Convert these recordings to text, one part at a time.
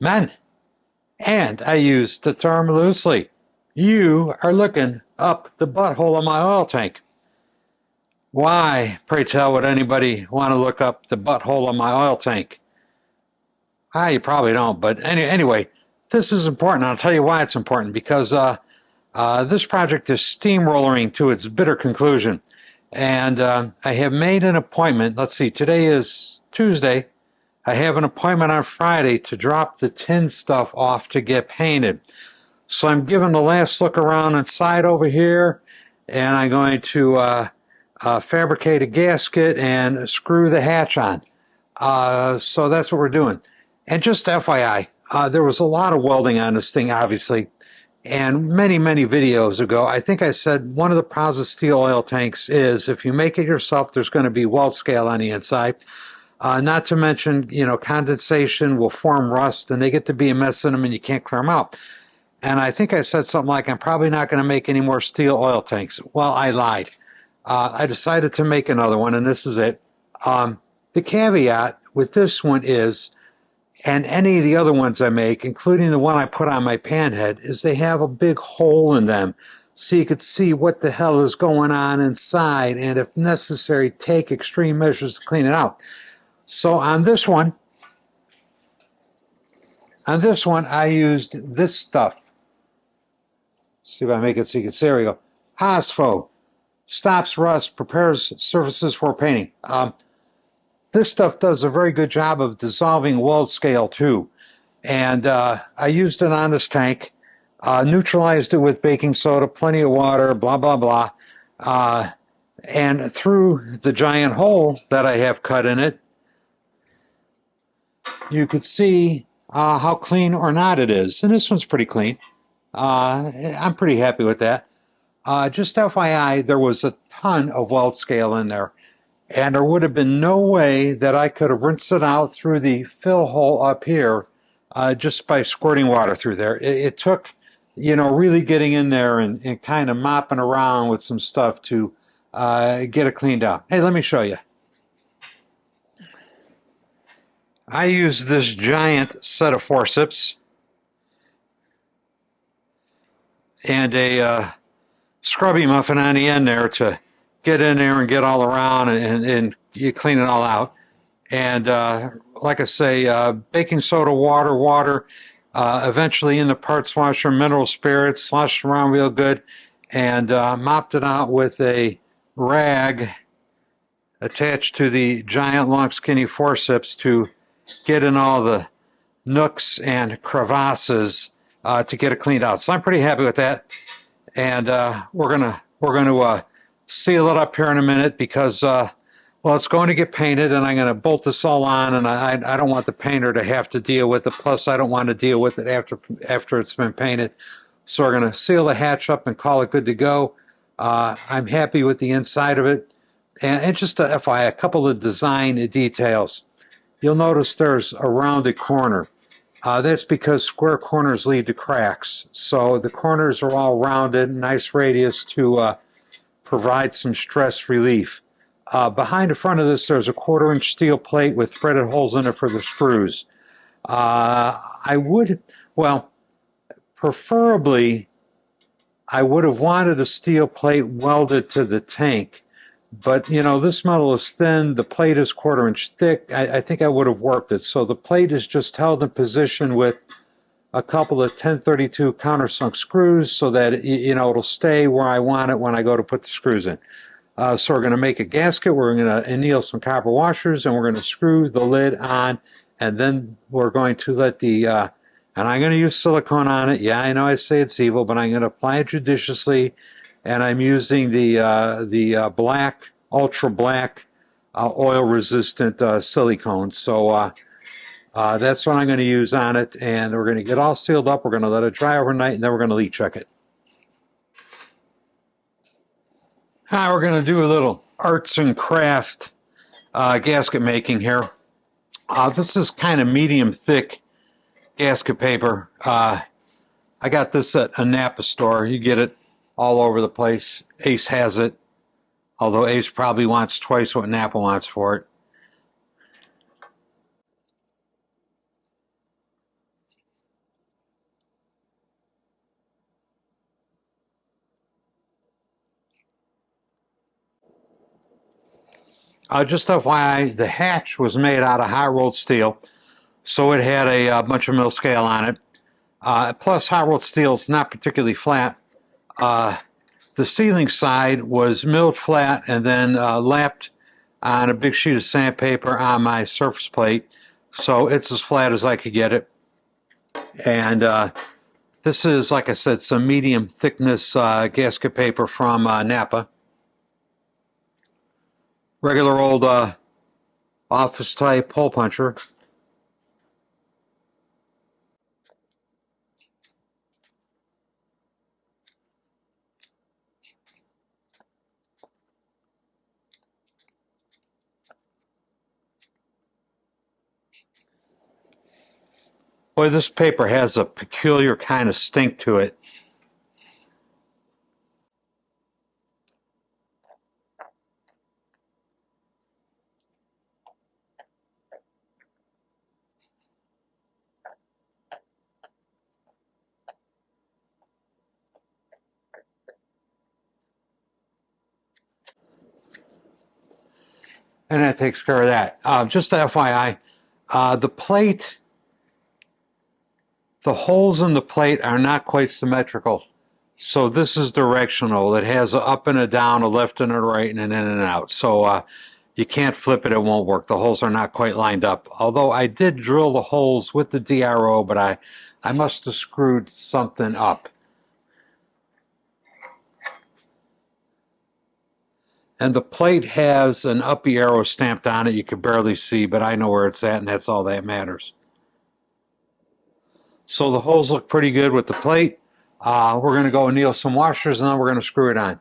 Men, and I use the term loosely. You are looking up the butthole of my oil tank. Why, pray tell, would anybody want to look up the butthole of my oil tank? You probably don't, but anyway, this is important. I'll tell you why it's important, because this project is steamrolling to its bitter conclusion. And I have made an appointment. Let's see, today is Tuesday. I have an appointment on Friday to drop the tin stuff off to get painted. So I'm giving the last look around inside over here, and I'm going to fabricate a gasket and screw the hatch on. So that's what we're doing. And just FYI, there was a lot of welding on this thing, obviously. And many, many videos ago, I think I said one of the problems with steel oil tanks is if you make it yourself, there's going to be weld scale on the inside. Not to mention, condensation will form rust, and they get to be a mess in them, and you can't clear them out. And I think I said something like, I'm probably not going to make any more steel oil tanks. Well, I lied. I decided to make another one, and this is it. The caveat with this one is, and any of the other ones I make, including the one I put on my pan head, is they have a big hole in them so you could see what the hell is going on inside, and if necessary, take extreme measures to clean it out. So on this one, I used this stuff. Let's see if I make it so you can see. There we go. Hosfo. Stops rust, prepares surfaces for painting. This stuff does a very good job of dissolving weld scale too. And I used it on this tank, neutralized it with baking soda, plenty of water, blah, blah, blah. And through the giant hole that I have cut in it, you could see how clean or not it is. And this one's pretty clean. I'm pretty happy with that. Just FYI, there was a ton of weld scale in there. And there would have been no way that I could have rinsed it out through the fill hole up here just by squirting water through there. It took, really getting in there and kind of mopping around with some stuff to get it cleaned out. Hey, let me show you. I use this giant set of forceps and a scrubby muffin on the end there to get in there and get all around and you clean it all out. And like I say, baking soda, water, eventually in the parts washer, mineral spirits, sloshed around real good, and mopped it out with a rag attached to the giant long skinny forceps to get in all the nooks and crevasses to get it cleaned out. So I'm pretty happy with that. And we're gonna seal it up here in a minute because it's going to get painted, and I'm going to bolt this all on, and I don't want the painter to have to deal with it. Plus, I don't want to deal with it after it's been painted. So we're going to seal the hatch up and call it good to go. I'm happy with the inside of it. And just to FYI, a couple of design details. You'll notice there's a rounded corner. That's because square corners lead to cracks. So the corners are all rounded, nice radius to provide some stress relief. Behind the front of this, there's a 1/4-inch steel plate with threaded holes in it for the screws. Preferably, I would have wanted a steel plate welded to the tank. But, this metal is thin, the plate is 1/4-inch thick. I think I would have warped it. So the plate is just held in position with a couple of 1032 countersunk screws so that, it'll stay where I want it when I go to put the screws in. So we're going to make a gasket. We're going to anneal some copper washers, and we're going to screw the lid on, and then we're going to let and I'm going to use silicone on it. Yeah, I know I say it's evil, but I'm going to apply it judiciously. And I'm using the black, ultra black, oil-resistant silicone. So that's what I'm going to use on it. And we're going to get all sealed up. We're going to let it dry overnight, and then we're going to leak check it. We're going to do a little arts and craft gasket making here. This is kind of medium thick gasket paper. I got this at a Napa store. You get it all over the place. Ace has it, although Ace probably wants twice what Napa wants for it. Just FYI, the hatch was made out of hot-rolled steel, so it had a bunch of mil scale on it. Plus, hot-rolled steel is not particularly flat. The ceiling side was milled flat and then lapped on a big sheet of sandpaper on my surface plate, so it's as flat as I could get it. And this is, like I said, some medium thickness gasket paper from Napa. Regular old office type hole puncher. Boy, this paper has a peculiar kind of stink to it. And that takes care of that. Just FYI, the plate, the holes in the plate are not quite symmetrical. So this is directional. It has an up and a down, a left and a right, and an in and out. So you can't flip it, it won't work. The holes are not quite lined up. Although I did drill the holes with the DRO, but I must have screwed something up. And the plate has an uppy arrow stamped on it. You can barely see, but I know where it's at, and that's all that matters. So the holes look pretty good with the plate. We're going to go anneal some washers, and then we're going to screw it on.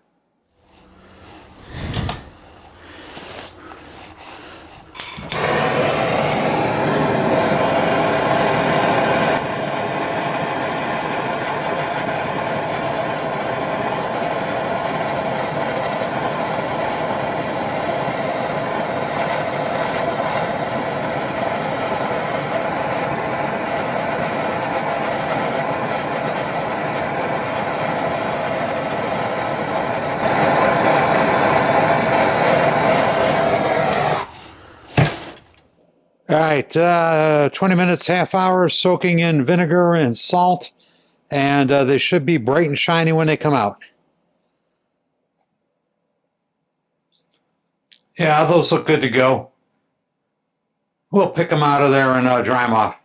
All right, 20 minutes, half hour, soaking in vinegar and salt, and they should be bright and shiny when they come out. Yeah, those look good to go. We'll pick them out of there and dry them off.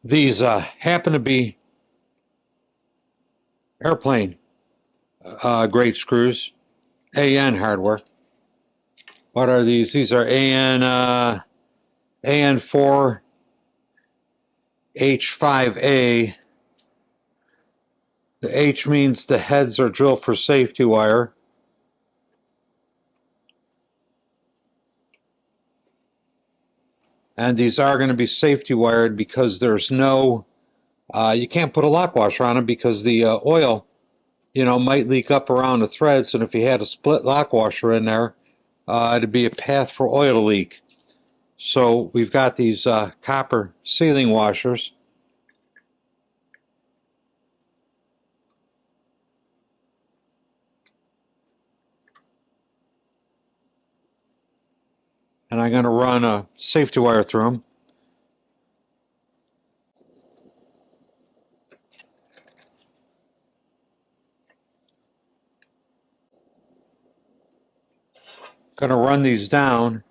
These happen to be airplane grade screws, AN hardware. What are these? These are AN4 H5A. The H means the heads are drilled for safety wire. And these are going to be safety wired because there's no, you can't put a lock washer on them because the oil, might leak up around the threads. And if you had a split lock washer in there, it'd be a path for oil to leak. So we've got these copper sealing washers. And I'm going to run a safety wire through them. Going to run these down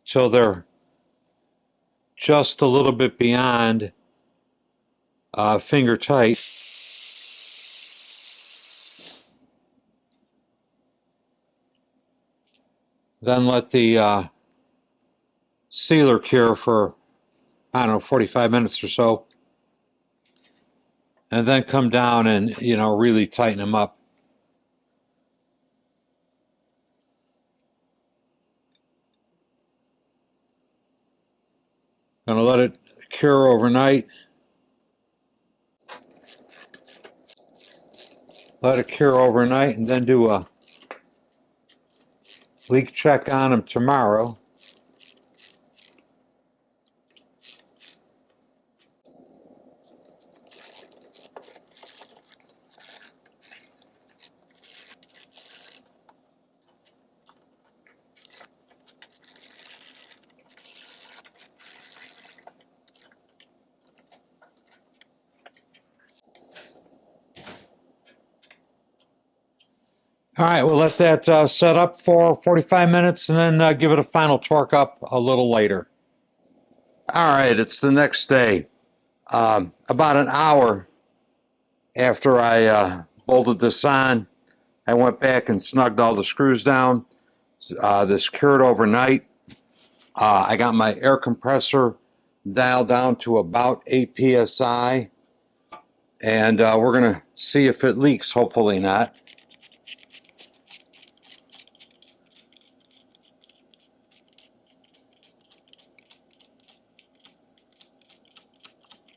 till they're just a little bit beyond finger tight. Then let the sealer cure for, I don't know, 45 minutes or so. And then come down and, really tighten them up. Gonna let it cure overnight. Let it cure overnight and then do a leak check on them tomorrow. All right, we'll let that set up for 45 minutes and then give it a final torque up a little later. All right, it's the next day. About an hour after I bolted this on, I went back and snugged all the screws down. This cured overnight. I got my air compressor dialed down to about 8 psi, and we're going to see if it leaks, hopefully not.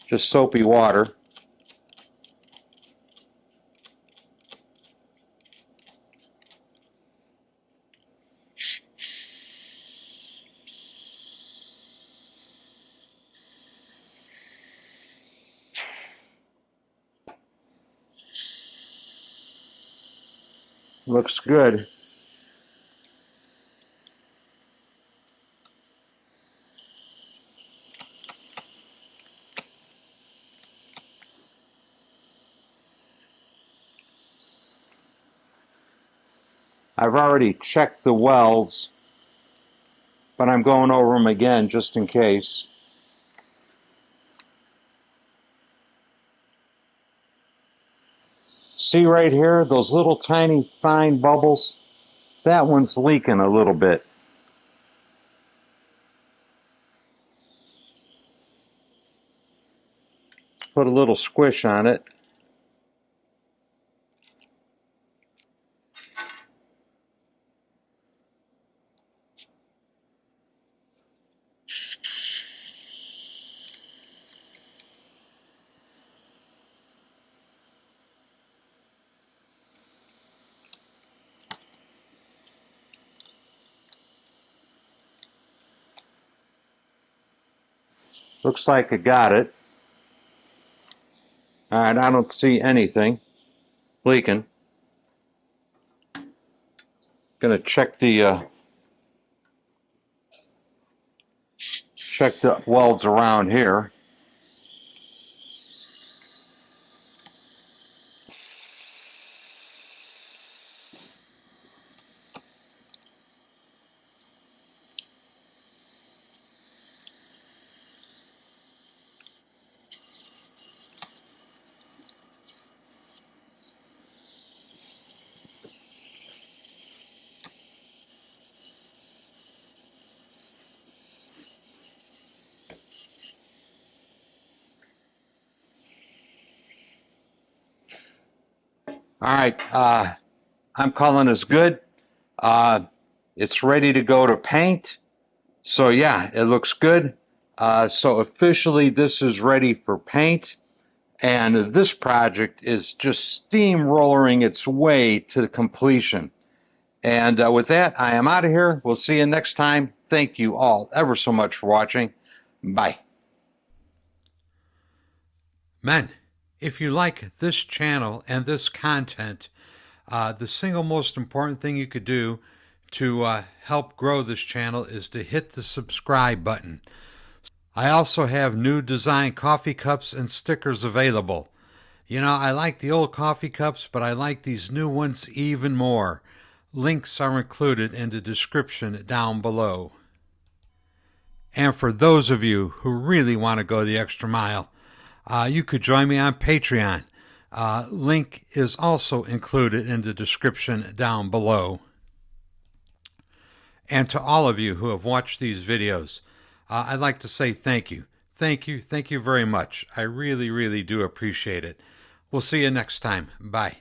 Just soapy water. Looks good. I've already checked the welds, but I'm going over them again just in case. See right here, those little tiny fine bubbles? That one's leaking a little bit. Put a little squish on it. Looks like I got it. All right, I don't see anything leaking. Gonna check the welds around here. All right, I'm calling this good. It's ready to go to paint. So yeah, it looks good. So officially this is ready for paint. And this project is just steamrolling its way to completion. And with that, I am out of here. We'll see you next time. Thank you all ever so much for watching. Bye. Man, If you like this channel and this content, the single most important thing you could do to help grow this channel is to hit the subscribe button. I also have new design coffee cups and stickers available. You know, I like the old coffee cups, but I like these new ones even more. Links are included in the description down below. And for those of you who really want to go the extra mile, you could join me on Patreon. Link is also included in the description down below. And to all of you who have watched these videos, I'd like to say thank you. Thank you very much. I really, really do appreciate it. We'll see you next time. Bye.